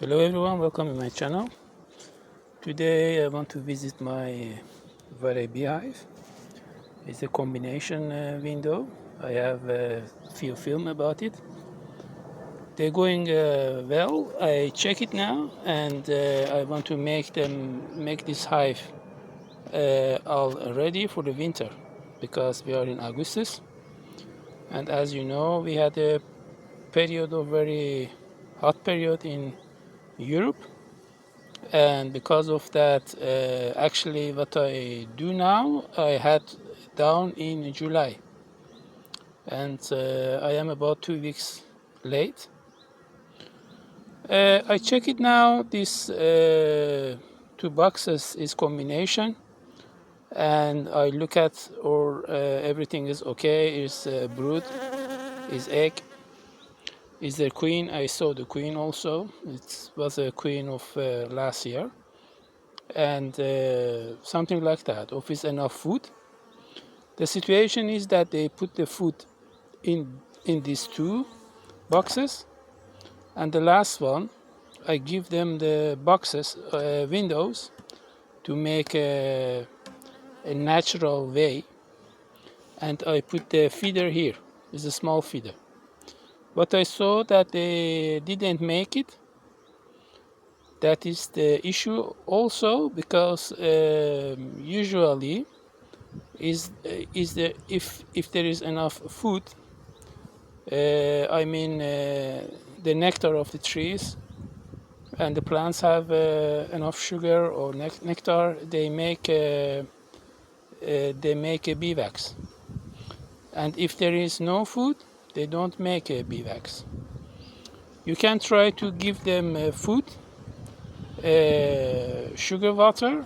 Hello everyone, welcome to my channel. Today I want to visit my Warre beehive. It's a combination window. I have a few film about it. They're going well. I check it now and I want to make this hive all ready for the winter because we are in August, and as you know we had a period of very hot period in Europe. And because of that, actually what I do now, I had down in July, and I am about 2 weeks late. I check it now. This two boxes is combination, and I look at or everything is okay. Is brood, is egg, is the queen. I saw the queen also. It was a queen of last year. And something like that, of is enough food. The situation is that they put the food in these two boxes, and the last one I give them the boxes windows to make a natural way, and I put the feeder here. It's a small feeder, but I saw that they didn't make it. That is the issue also, because usually is the if there is enough food, I mean the nectar of the trees and the plants have enough sugar or nectar, they make a bee wax. And if there is no food, they don't make a bee wax. You can try to give them food, sugar water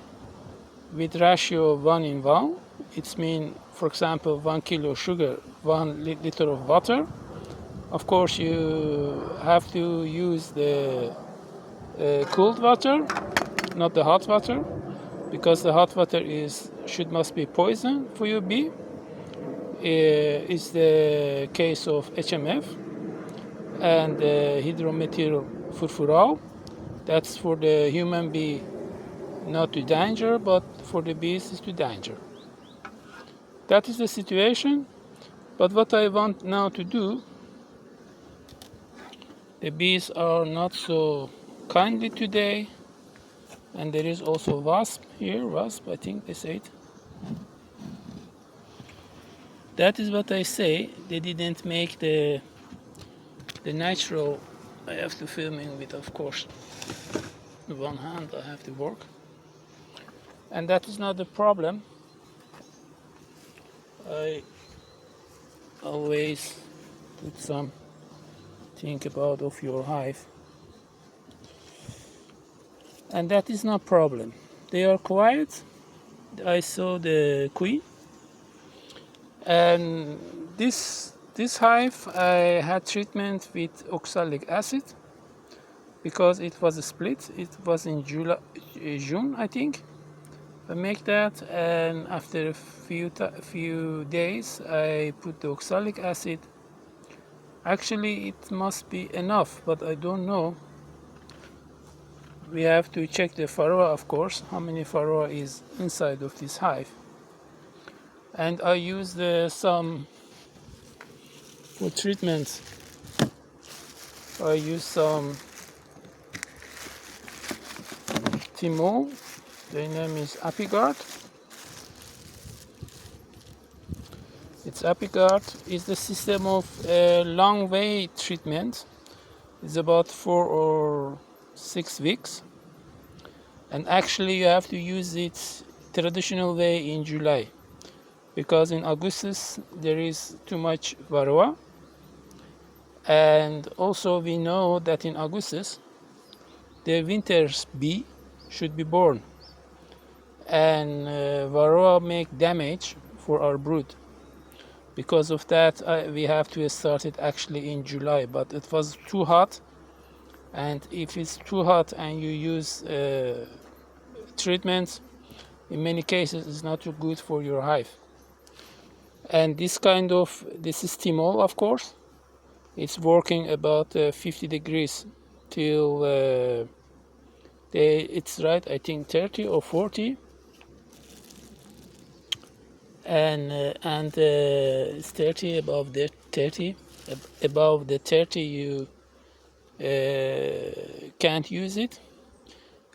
with ratio 1:1. It means, for example, 1 kilo sugar, 1 liter of water. Of course, you have to use the cooled water, not the hot water, because the hot water must be poison for your bee. It's the case of HMF and hydromethyl furfural. That's for the human bee, not to danger, but for the bees is to danger. That is the situation. But what I want now to do, the bees are not so kindly today, and there is also wasp here, I think they say it. That is what I say, they didn't make the natural. I have to filming with, of course, one hand, I have to work. And that is not the problem. I always put some think about of your hive, and that is no problem. They are quiet. I saw the queen, and this hive I had treatment with oxalic acid because it was a split. It was in June, I think. I make that, and after a few days I put the oxalic acid. Actually it must be enough, but I don't know. We have to check the Varroa, of course, how many Varroa is inside of this hive. And I use some for treatment. I use some Timol. The name is Apigard. It's Apigard. It's the system of long way treatment. It's about 4 or 6 weeks. And actually you have to use it traditional way in July, because in August there is too much Varroa. And also we know that in August the winter's bee should be born, and Varroa make damage for our brood. Because of that we have to start it actually in July, but it was too hot, and if it's too hot and you use treatments, in many cases it's not too good for your hive. And this is Timol, of course. It's working about 50 degrees till it's right, I think 30 or 40, and it's 30, above the 30, above the 30 you can't use it.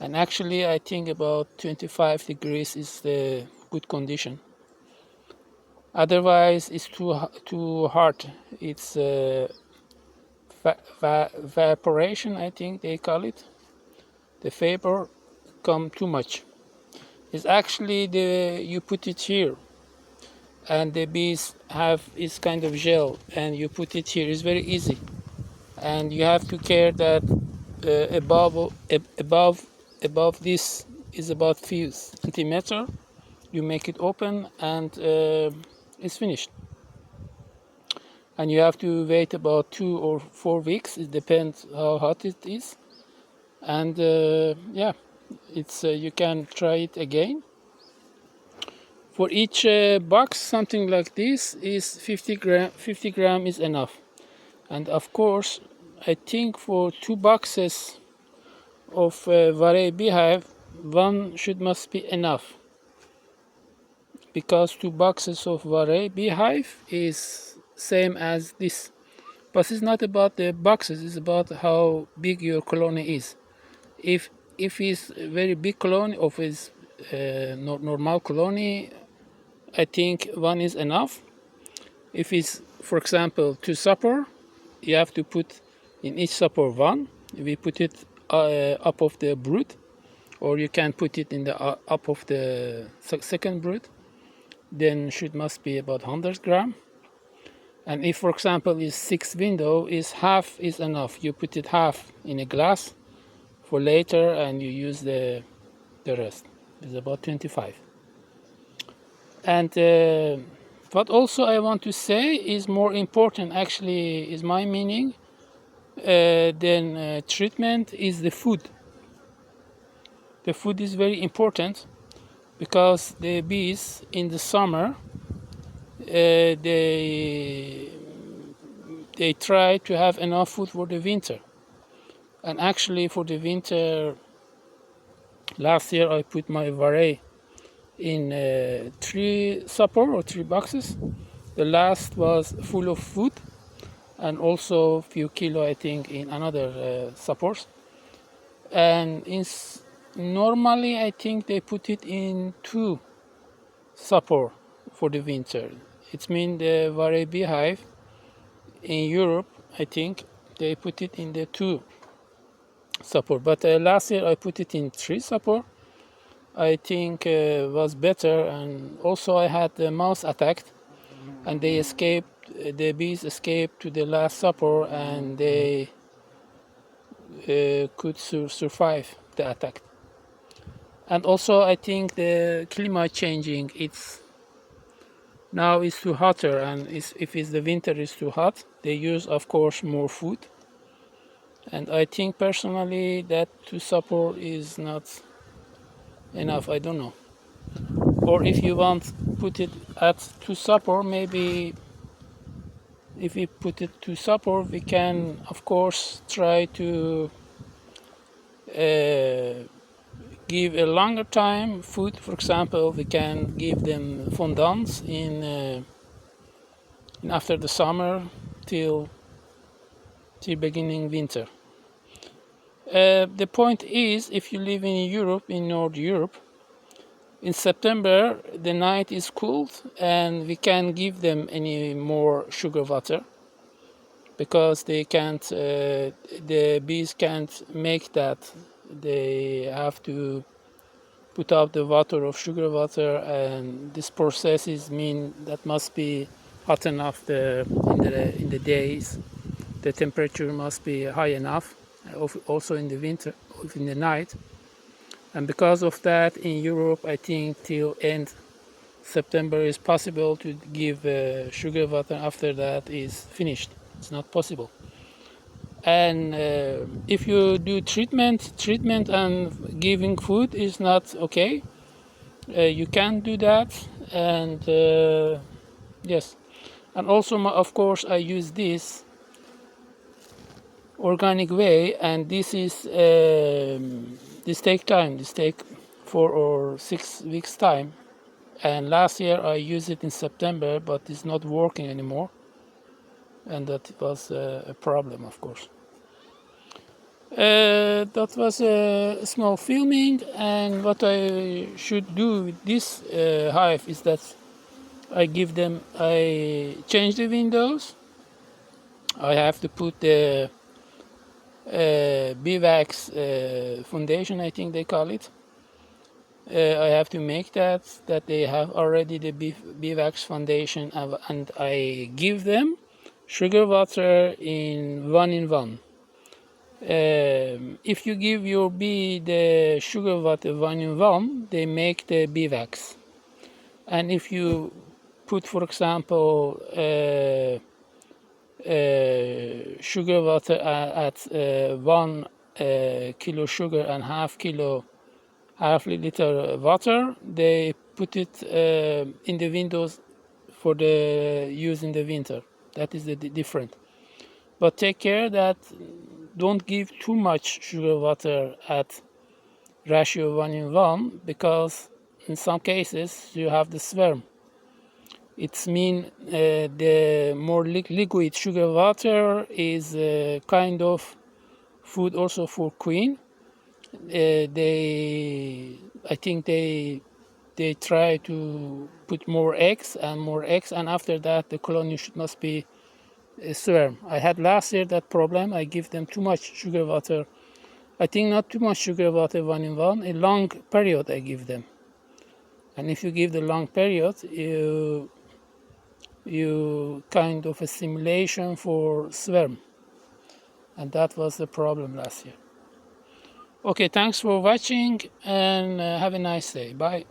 And actually I think about 25 degrees is the good condition. Otherwise it's too hard. It's evaporation, I think they call it. The vapor come too much. It's actually you put it here, and the bees have its kind of gel, and you put it here. It's very easy, and you have to care that above this is about few centimeter. You make it open, and it's finished. And you have to wait about 2 or 4 weeks. It depends how hot it is, and yeah, it's you can try it again. For each box, something like this is 50 gram. 50 gram is enough. And of course, I think for 2 boxes of Warré beehive, one must be enough. Because 2 boxes of Warré beehive is same as this. But it's not about the boxes, it's about how big your colony is. If it's a very big colony, of its normal colony, I think 1 is enough. If it's, for example, 2 supper, you have to put in each supper 1. We put it up of the brood, or you can put it in the up of the second brood. Then must be about 100 gram. And if, for example, is 6 window, is half is enough. You put it half in a glass for later, and you use the rest. It's about 25. And what also I want to say is more important, actually, is my meaning, than treatment is the food. The food is very important, because the bees in the summer they try to have enough food for the winter. And actually for the winter, last year I put my Warré in 3 supper or 3 boxes. The last was full of food, and also a few kilo, I think, in another suppers. And normally I think they put it in 2 supper for the winter. It means the Warré beehive in Europe, I think they put it in the 2 supper. But last year I put it in 3 supper. I think was better, and also I had the mouse attacked, and they escaped. The bees escaped to the last supper, and they could survive the attack. And also I think the climate changing. Now it's too hotter, and if the winter is too hot, they use, of course, more food. And I think personally that 2 supper is not enough. I don't know. Or if you want put it at 2 supper, maybe if we put it to supper, we can, of course, try to give a longer time food. For example, we can give them fondants in after the summer till beginning winter. The point is, if you live in Europe, in North Europe, in September the night is cooled, and we can't give them any more sugar water, because they can't. The bees can't make that. They have to put out the water of sugar water, and this processes mean that must be hot enough in the days. The temperature must be high enough, also in the winter, in the night. And because of that, in Europe, I think till end September is possible to give sugar water. After that is finished. It's not possible. And if you do treatment and giving food is not okay. You can't do that. And yes. And also, of course, I use this organic way, and this take time. This take 4 or 6 weeks time. And last year I used it in September, but it's not working anymore, and that was a problem, of course. That was a small filming, and what I should do with this hive is that I change the windows. I have to put the beeswax foundation, I think they call it. I have to make that they have already the beeswax foundation, and I give them sugar water in 1-in-1. If you give your bee the sugar water 1-in-1, they make the beeswax. And if you put, for example, sugar water at 1 kilo sugar and half liter water, they put it in the windows for the use in the winter. That is the different. But take care that don't give too much sugar water at ratio 1-in-1, because in some cases you have the swarm. It's mean the more liquid sugar water is kind of food also for queen. I think they try to put more eggs, and after that the colony must be a swarm. I had last year that problem. I give them too much sugar water. I think not too much sugar water 1-in-1. A long period I give them, and if you give the long period, you kind of a simulation for swarm, and that was the problem last year. Okay, thanks for watching, and have a nice day. Bye.